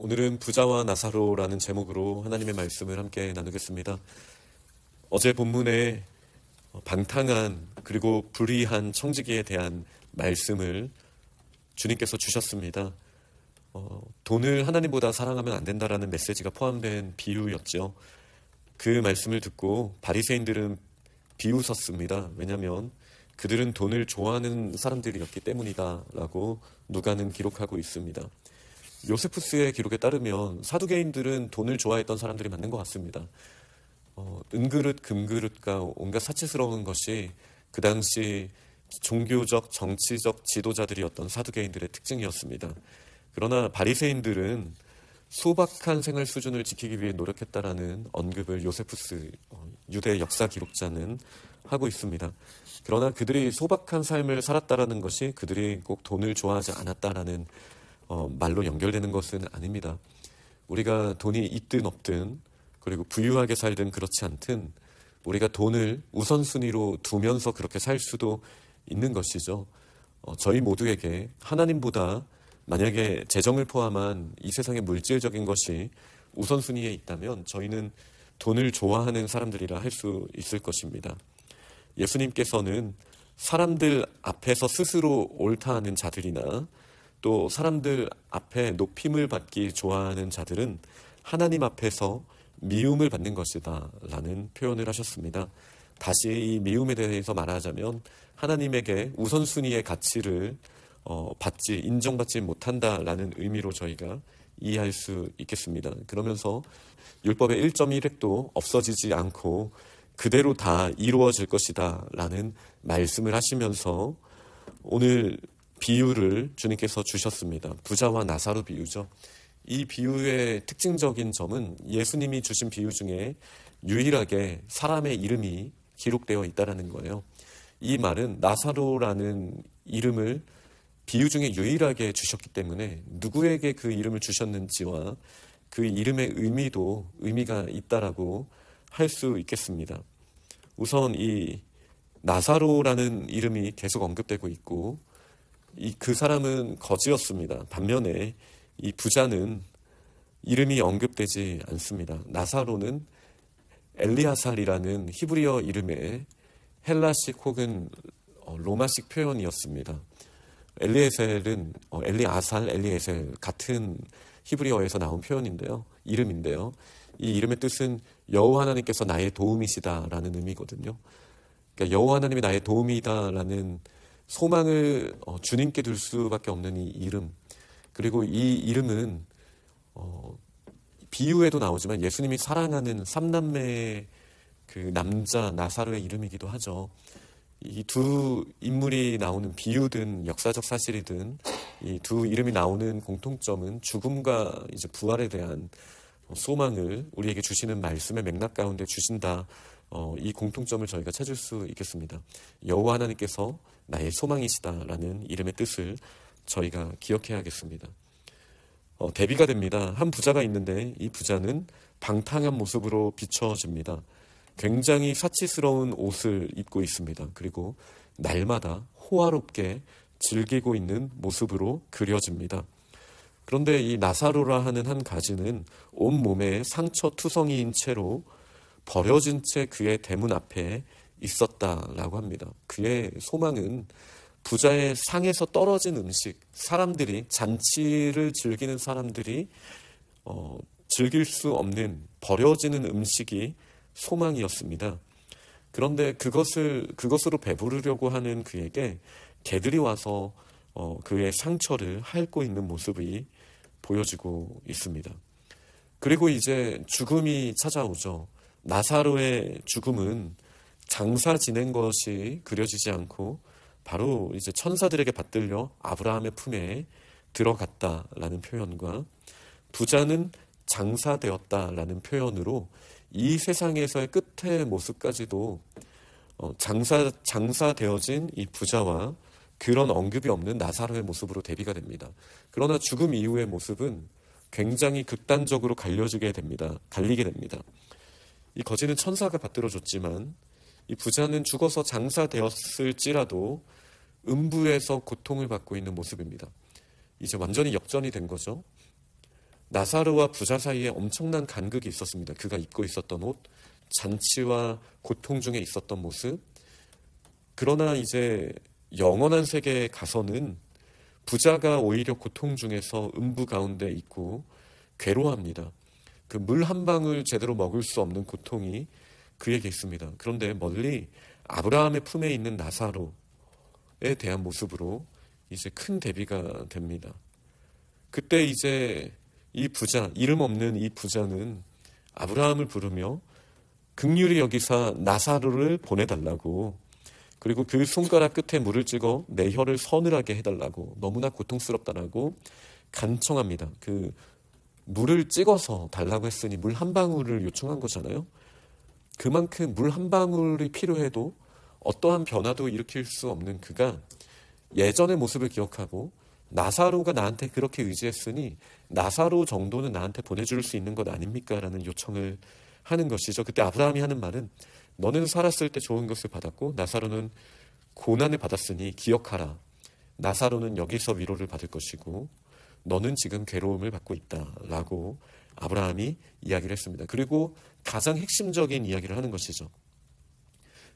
오늘은 부자와 나사로라는 제목으로 하나님의 말씀을 함께 나누겠습니다. 어제 본문에 방탕한 그리고 불의한 청지기에 대한 말씀을 주님께서 주셨습니다. 돈을 하나님보다 사랑하면 안 된다라는 메시지가 포함된 비유였죠. 그 말씀을 듣고 바리새인들은 비웃었습니다. 왜냐하면 그들은 돈을 좋아하는 사람들이었기 때문이다라고 누가는 기록하고 있습니다. 요세푸스의 기록에 따르면 사두개인들은 돈을 좋아했던 사람들이 맞는 것 같습니다. 은그릇, 금그릇과 온갖 사치스러운 것이 그 당시 종교적, 정치적 지도자들이었던 사두개인들의 특징이었습니다. 그러나 바리새인들은 소박한 생활 수준을 지키기 위해 노력했다라는 언급을 요세푸스 유대 역사 기록자는 하고 있습니다. 그러나 그들이 소박한 삶을 살았다라는 것이 그들이 꼭 돈을 좋아하지 않았다라는 말로 연결되는 것은 아닙니다. 우리가 돈이 있든 없든 그리고 부유하게 살든 그렇지 않든 우리가 돈을 우선순위로 두면서 그렇게 살 수도 있는 것이죠. 저희 모두에게 하나님보다 만약에 재정을 포함한 이 세상의 물질적인 것이 우선순위에 있다면 저희는 돈을 좋아하는 사람들이라 할 수 있을 것입니다. 예수님께서는 사람들 앞에서 스스로 옳다 하는 자들이나 또 사람들 앞에 높임을 받기 좋아하는 자들은 하나님 앞에서 미움을 받는 것이다 라는 표현을 하셨습니다. 다시 이 미움에 대해서 말하자면 하나님에게 우선순위의 가치를 인정받지 못한다라는 의미로 저희가 이해할 수 있겠습니다. 그러면서 율법의 1.1획도 없어지지 않고 그대로 다 이루어질 것이다 라는 말씀을 하시면서 오늘 비유를 주님께서 주셨습니다. 부자와 나사로 비유죠. 이 비유의 특징적인 점은 예수님이 주신 비유 중에 유일하게 사람의 이름이 기록되어 있다는 거예요. 이 말은 나사로라는 이름을 비유 중에 유일하게 주셨기 때문에 누구에게 그 이름을 주셨는지와 그 이름의 의미가 있다라고 할 수 있겠습니다. 우선 이 나사로라는 이름이 계속 언급되고 있고 그 사람은 거지였습니다. 반면에 이 부자는 이름이 언급되지 않습니다. 나사로는 엘리아살이라는 히브리어 이름의 헬라식 혹은 로마식 표현이었습니다. 엘리에셀은 엘리아살, 엘리에셀 같은 히브리어에서 나온 이름인데요. 이 이름의 뜻은 여호와 하나님께서 나의 도움이시다라는 의미거든요. 그러니까 여호와 하나님이 나의 도움이다라는 소망을 주님께 둘 수밖에 없는 이 이름, 그리고 이 이름은 비유에도 나오지만 예수님이 사랑하는 삼남매의 그 남자 나사로의 이름이기도 하죠. 이 두 인물이 나오는 비유든 역사적 사실이든 이 두 이름이 나오는 공통점은 죽음과 이제 부활에 대한 소망을 우리에게 주시는 말씀의 맥락 가운데 주신다. 이 공통점을 저희가 찾을 수 있겠습니다. 여호와 하나님께서 나의 소망이시다라는 이름의 뜻을 저희가 기억해야겠습니다. 대비가 됩니다. 한 부자가 있는데 이 부자는 방탕한 모습으로 비춰집니다. 굉장히 사치스러운 옷을 입고 있습니다. 그리고 날마다 호화롭게 즐기고 있는 모습으로 그려집니다. 그런데 이 나사로라 하는 한 가지는 온몸에 상처투성이인 채로 버려진 채 그의 대문 앞에 있었다라고 합니다. 그의 소망은 부자의 상에서 떨어진 음식, 잔치를 즐기는 사람들이 즐길 수 없는 버려지는 음식이 소망이었습니다. 그런데 그것으로 배부르려고 하는 그에게 개들이 와서 그의 상처를 핥고 있는 모습이 보여지고 있습니다. 그리고 이제 죽음이 찾아오죠. 나사로의 죽음은 장사 지낸 것이 그려지지 않고 바로 이제 천사들에게 받들려 아브라함의 품에 들어갔다라는 표현과 부자는 장사되었다라는 표현으로 이 세상에서의 끝의 모습까지도 장사되어진 이 부자와 그런 언급이 없는 나사로의 모습으로 대비가 됩니다. 그러나 죽음 이후의 모습은 굉장히 극단적으로 갈리게 됩니다. 이 거지는 천사가 받들어줬지만 이 부자는 죽어서 장사되었을지라도 음부에서 고통을 받고 있는 모습입니다. 이제 완전히 역전이 된 거죠. 나사로와 부자 사이에 엄청난 간극이 있었습니다. 그가 입고 있었던 옷, 잔치와 고통 중에 있었던 모습. 그러나 이제 영원한 세계에 가서는 부자가 오히려 고통 중에서 음부 가운데 있고 괴로워합니다. 그 물 한 방울 제대로 먹을 수 없는 고통이 그에게 있습니다. 그런데 멀리 아브라함의 품에 있는 나사로에 대한 모습으로 이제 큰 대비가 됩니다. 그때 이제 이 부자, 이름 없는 이 부자는 아브라함을 부르며 긍휼히 여기사 나사로를 보내달라고, 그리고 그 손가락 끝에 물을 찍어 내 혀를 서늘하게 해달라고, 너무나 고통스럽다라고 간청합니다. 그 물을 찍어서 달라고 했으니 물 한 방울을 요청한 거잖아요. 그만큼 물 한 방울이 필요해도 어떠한 변화도 일으킬 수 없는 그가 예전의 모습을 기억하고, 나사로가 나한테 그렇게 의지했으니 나사로 정도는 나한테 보내줄 수 있는 것 아닙니까? 라는 요청을 하는 것이죠. 그때 아브라함이 하는 말은, 너는 살았을 때 좋은 것을 받았고 나사로는 고난을 받았으니 기억하라. 나사로는 여기서 위로를 받을 것이고 너는 지금 괴로움을 받고 있다라고 아브라함이 이야기를 했습니다. 그리고 가장 핵심적인 이야기를 하는 것이죠.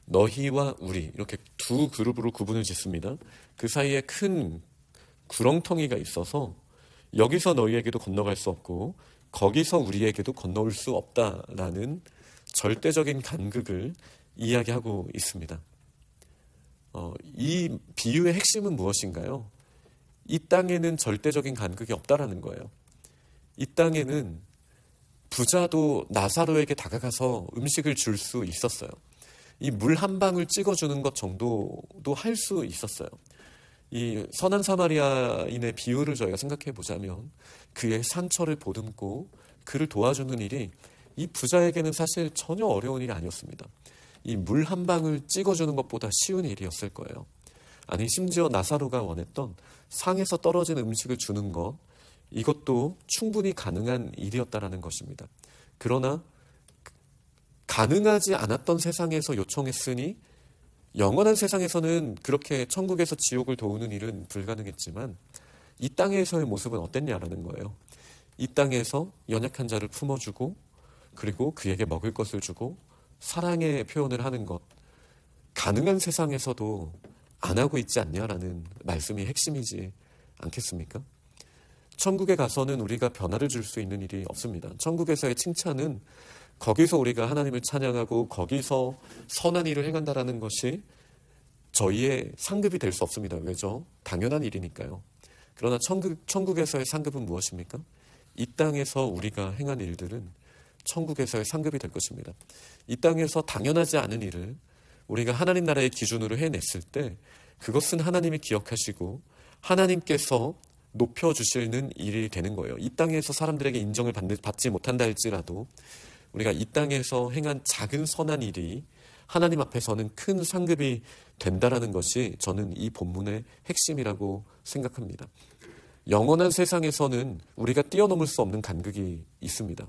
너희와 우리, 이렇게 두 그룹으로 구분을 짓습니다. 그 사이에 큰 구렁텅이가 있어서 여기서 너희에게도 건너갈 수 없고 거기서 우리에게도 건너올 수 없다라는 절대적인 간극을 이야기하고 있습니다. 이 비유의 핵심은 무엇인가요? 이 땅에는 절대적인 간극이 없다라는 거예요. 이 땅에는 부자도 나사로에게 다가가서 음식을 줄 수 있었어요. 이 물 한 방울 찍어주는 것 정도도 할 수 있었어요. 이 선한 사마리아인의 비유를 저희가 생각해 보자면 그의 상처를 보듬고 그를 도와주는 일이 이 부자에게는 사실 전혀 어려운 일이 아니었습니다. 이 물 한 방울 찍어주는 것보다 쉬운 일이었을 거예요. 아니, 심지어 나사로가 원했던 상에서 떨어진 음식을 주는 것, 이것도 충분히 가능한 일이었다라는 것입니다. 그러나 가능하지 않았던 세상에서 요청했으니 영원한 세상에서는 그렇게 천국에서 지옥을 도우는 일은 불가능했지만 이 땅에서의 모습은 어땠냐라는 거예요. 이 땅에서 연약한 자를 품어주고 그리고 그에게 먹을 것을 주고 사랑의 표현을 하는 것, 가능한 세상에서도 안 하고 있지 않냐라는 말씀이 핵심이지 않겠습니까? 천국에 가서는 우리가 변화를 줄 수 있는 일이 없습니다. 천국에서의 칭찬은 거기서 우리가 하나님을 찬양하고 거기서 선한 일을 행한다라는 것이 저희의 상급이 될 수 없습니다. 왜죠? 당연한 일이니까요. 그러나 천국에서의 상급은 무엇입니까? 이 땅에서 우리가 행한 일들은 천국에서의 상급이 될 것입니다. 이 땅에서 당연하지 않은 일을 우리가 하나님 나라의 기준으로 해냈을 때 그것은 하나님이 기억하시고 하나님께서 높여주시는 일이 되는 거예요. 이 땅에서 사람들에게 인정을 받지 못한다 할지라도 우리가 이 땅에서 행한 작은 선한 일이 하나님 앞에서는 큰 상급이 된다라는 것이 저는 이 본문의 핵심이라고 생각합니다. 영원한 세상에서는 우리가 뛰어넘을 수 없는 간극이 있습니다.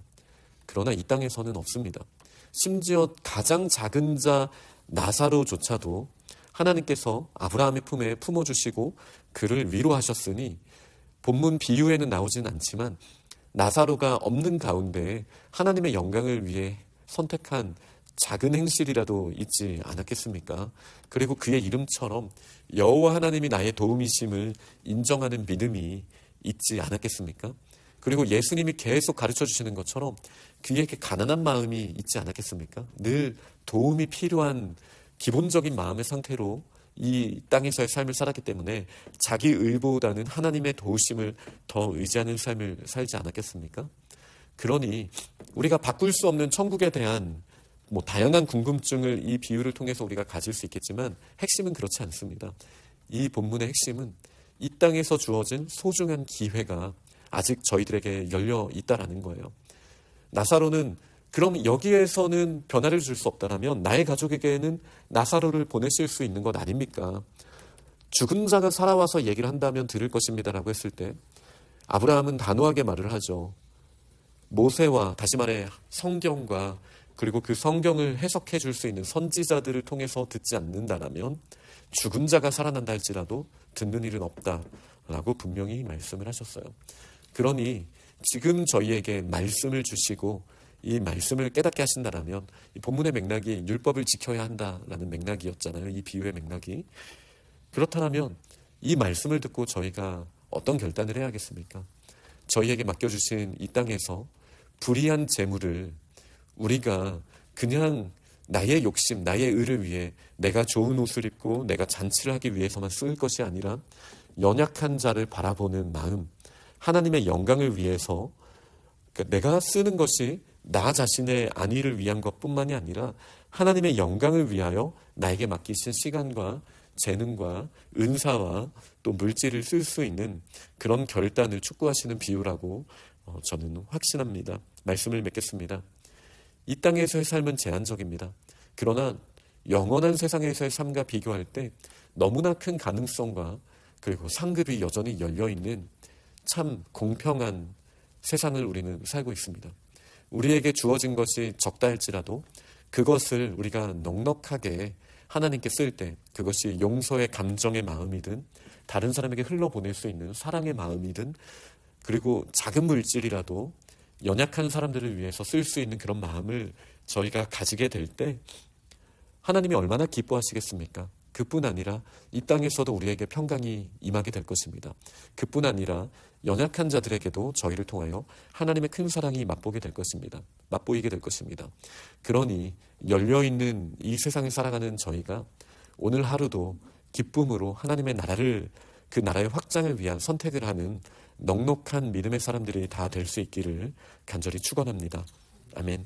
그러나 이 땅에서는 없습니다. 심지어 가장 작은 자 나사로조차도 하나님께서 아브라함의 품에 품어주시고 그를 위로하셨으니 본문 비유에는 나오진 않지만 나사로가 없는 가운데 하나님의 영광을 위해 선택한 작은 행실이라도 있지 않았겠습니까? 그리고 그의 이름처럼 여호와 하나님이 나의 도움이심을 인정하는 믿음이 있지 않았겠습니까? 그리고 예수님이 계속 가르쳐 주시는 것처럼 그에게 가난한 마음이 있지 않았겠습니까? 늘 도움이 필요한 기본적인 마음의 상태로 이 땅에서의 삶을 살았기 때문에 자기 의보다는 하나님의 도우심을 더 의지하는 삶을 살지 않았겠습니까? 그러니 우리가 바꿀 수 없는 천국에 대한 다양한 궁금증을 이 비유를 통해서 우리가 가질 수 있겠지만 핵심은 그렇지 않습니다. 이 본문의 핵심은 이 땅에서 주어진 소중한 기회가 아직 저희들에게 열려 있다라는 거예요. 나사로는 그럼 여기에서는 변화를 줄 수 없다라면 나의 가족에게는 나사로를 보내실 수 있는 것 아닙니까? 죽은 자가 살아와서 얘기를 한다면 들을 것입니다라고 했을 때 아브라함은 단호하게 말을 하죠. 모세와 다시 말해 성경과 그리고 그 성경을 해석해 줄 수 있는 선지자들을 통해서 듣지 않는다라면 죽은 자가 살아난다 할지라도 듣는 일은 없다라고 분명히 말씀을 하셨어요. 그러니 지금 저희에게 말씀을 주시고 이 말씀을 깨닫게 하신다라면, 이 본문의 맥락이 율법을 지켜야 한다라는 맥락이었잖아요. 이 비유의 맥락이. 그렇다면 이 말씀을 듣고 저희가 어떤 결단을 해야겠습니까? 저희에게 맡겨주신 이 땅에서 불의한 재물을 우리가 그냥 나의 욕심, 나의 의를 위해 내가 좋은 옷을 입고 내가 잔치를 하기 위해서만 쓸 것이 아니라 연약한 자를 바라보는 마음, 하나님의 영광을 위해서, 그러니까 내가 쓰는 것이 나 자신의 안위를 위한 것뿐만이 아니라 하나님의 영광을 위하여 나에게 맡기신 시간과 재능과 은사와 또 물질을 쓸 수 있는 그런 결단을 촉구하시는 비유라고 저는 확신합니다. 말씀을 맺겠습니다. 이 땅에서의 삶은 제한적입니다. 그러나 영원한 세상에서의 삶과 비교할 때 너무나 큰 가능성과 그리고 상급이 여전히 열려있는 참 공평한 세상을 우리는 살고 있습니다. 우리에게 주어진 것이 적다 할지라도 그것을 우리가 넉넉하게 하나님께 쓸 때, 그것이 용서의 감정의 마음이든 다른 사람에게 흘러보낼 수 있는 사랑의 마음이든, 그리고 작은 물질이라도 연약한 사람들을 위해서 쓸 수 있는 그런 마음을 저희가 가지게 될 때 하나님이 얼마나 기뻐하시겠습니까? 그뿐 아니라 이 땅에서도 우리에게 평강이 임하게 될 것입니다. 그뿐 아니라 연약한 자들에게도 저희를 통하여 하나님의 큰 사랑이 맛보게 될 것입니다. 맛보이게 될 것입니다. 그러니 열려있는 이 세상을 살아가는 저희가 오늘 하루도 기쁨으로 하나님의 나라를, 그 나라의 확장을 위한 선택을 하는 넉넉한 믿음의 사람들이 다 될 수 있기를 간절히 축원합니다. 아멘.